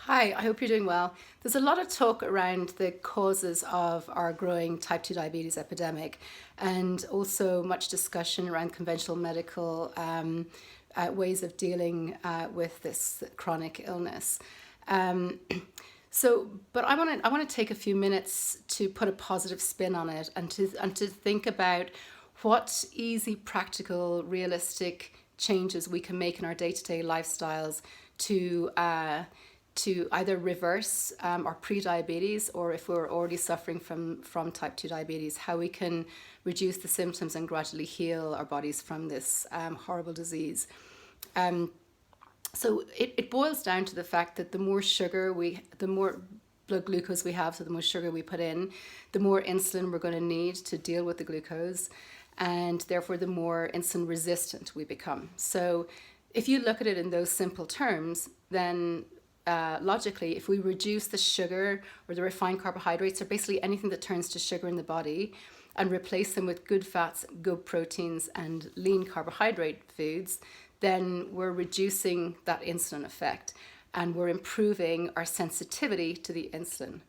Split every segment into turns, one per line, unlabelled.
Hi, I hope you're doing well. There's a lot of talk around the causes of our growing type 2 diabetes epidemic, and also much discussion around conventional medical ways of dealing with this chronic illness. Um, but I want to take a few minutes to put a positive spin on it and to think about what easy, practical, realistic changes we can make in our day-to-day lifestyles to to either reverse our pre-diabetes, or if we're already suffering from type 2 diabetes, how we can reduce the symptoms and gradually heal our bodies from this horrible disease. Um, so it boils down to the fact that the more blood glucose we have, so the more sugar we put in, the more insulin we're going to need to deal with the glucose, and therefore the more insulin resistant we become. So if you look at it in those simple terms, then logically, if we reduce the sugar or the refined carbohydrates, or basically anything that turns to sugar in the body, and replace them with good fats, good proteins, and lean carbohydrate foods, then we're reducing that insulin effect and we're improving our sensitivity to the insulin.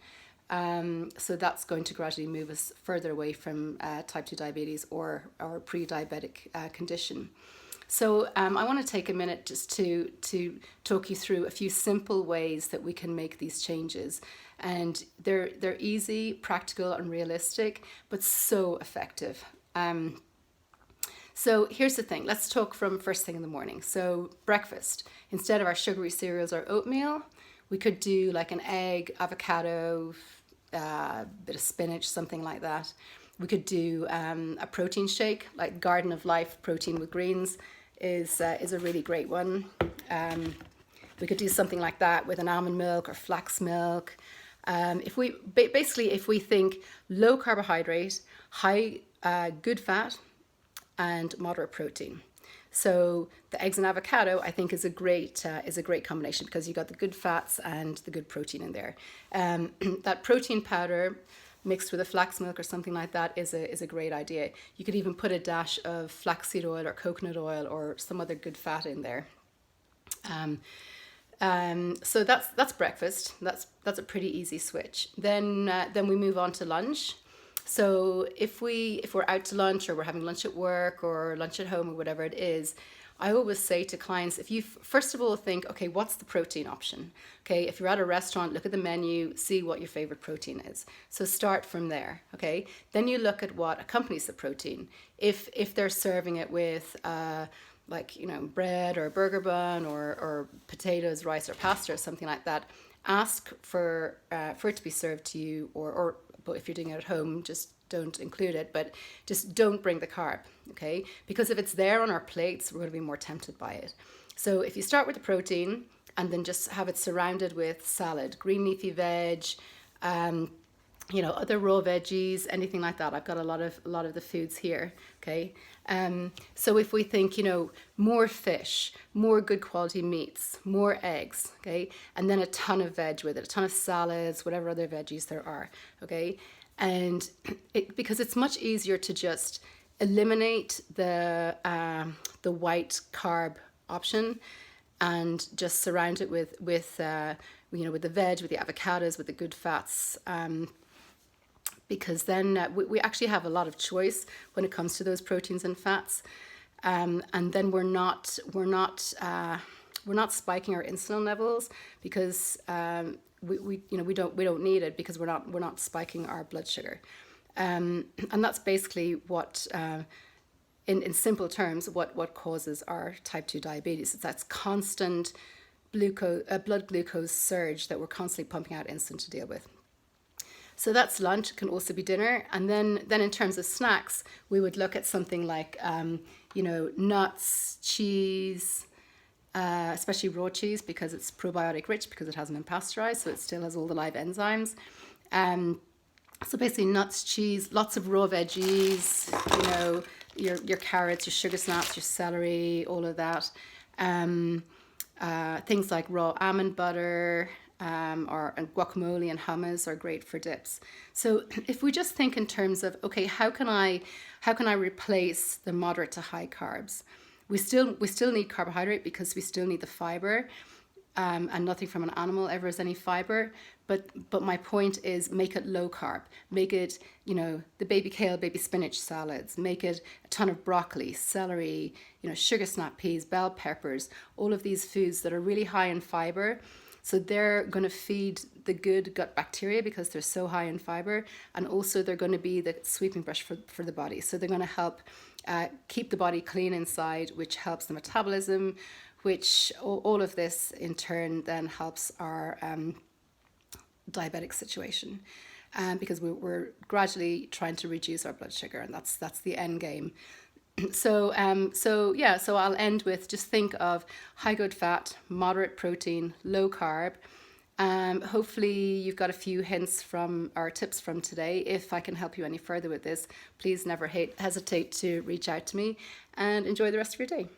So that's going to gradually move us further away from type 2 diabetes or pre-diabetic condition. So I want to take a minute just to talk you through a few simple ways that we can make these changes. And they're easy, practical, and realistic, but so effective. So here's the thing. Let's talk from first thing in the morning. So breakfast. Instead of our sugary cereals or oatmeal, we could do like an egg, avocado, bit of spinach, something like that. We could do a protein shake, like Garden of Life protein with greens is a really great one. We could do something like that with an almond milk or flax milk. If we think low carbohydrate, high good fat, and moderate protein. So the eggs and avocado, I think, is a great combination, because you got the good fats and the good protein in there. That protein powder mixed with a flax milk or something like that is a great idea. You could even put a dash of flaxseed oil or coconut oil or some other good fat in there. So that's breakfast. That's a pretty easy switch. Then we move on to lunch. So if we're out to lunch, or we're having lunch at work or lunch at home or whatever it is, I always say to clients, if you first of all think, okay, what's the protein option? Okay, if you're at a restaurant, look at the menu, see what your favorite protein is. So start from there, okay? Then you look at what accompanies the protein. If they're serving it with bread or a burger bun or potatoes, rice, or pasta or something like that, ask for it to be served to you, but if you're doing it at home, just don't include it, but just don't bring the carb, okay? Because if it's there on our plates, we're going to be more tempted by it. So if you start with the protein and then just have it surrounded with salad, green leafy veg, other raw veggies, anything like that. I've got a lot of the foods here, okay? So if we think, more fish, more good quality meats, more eggs, okay? And then a ton of veg with it, a ton of salads, whatever other veggies there are, okay? And because it's much easier to just eliminate the white carb option and just surround it with the veg, with the avocados, with the good fats, because then we actually have a lot of choice when it comes to those proteins and fats, and then we're not spiking our insulin levels, because we don't need it, because we're not spiking our blood sugar, and that's basically what. In simple terms, what causes our type 2 diabetes. It's that constant blood glucose surge that we're constantly pumping out insulin to deal with. So that's lunch. It can also be dinner. And then in terms of snacks, we would look at something like, nuts, cheese, especially raw cheese, because it's probiotic rich, because it hasn't been pasteurized, so it still has all the live enzymes. So basically nuts, cheese, lots of raw veggies, your carrots, your sugar snaps, your celery, all of that. Things like raw almond butter, and guacamole and hummus are great for dips. So if we just think in terms of, okay, how can I replace the moderate to high carbs? We still need carbohydrate, because we still need the fiber, and nothing from an animal ever has any fiber. But my point is, make it low carb. Make it, you know, the baby kale, baby spinach salads. Make it a ton of broccoli, celery, you know, sugar snap peas, bell peppers. All of these foods that are really high in fiber. So they're going to feed the good gut bacteria because they're so high in fiber, and also they're going to be the sweeping brush for the body. So they're going to help keep the body clean inside, which helps the metabolism, which all of this in turn then helps our diabetic situation, because we're gradually trying to reduce our blood sugar, and that's the end game. So I'll end with, just think of high good fat, moderate protein, low carb. Hopefully you've got a few hints from our tips from today. If I can help you any further with this, please never hesitate to reach out to me, and enjoy the rest of your day.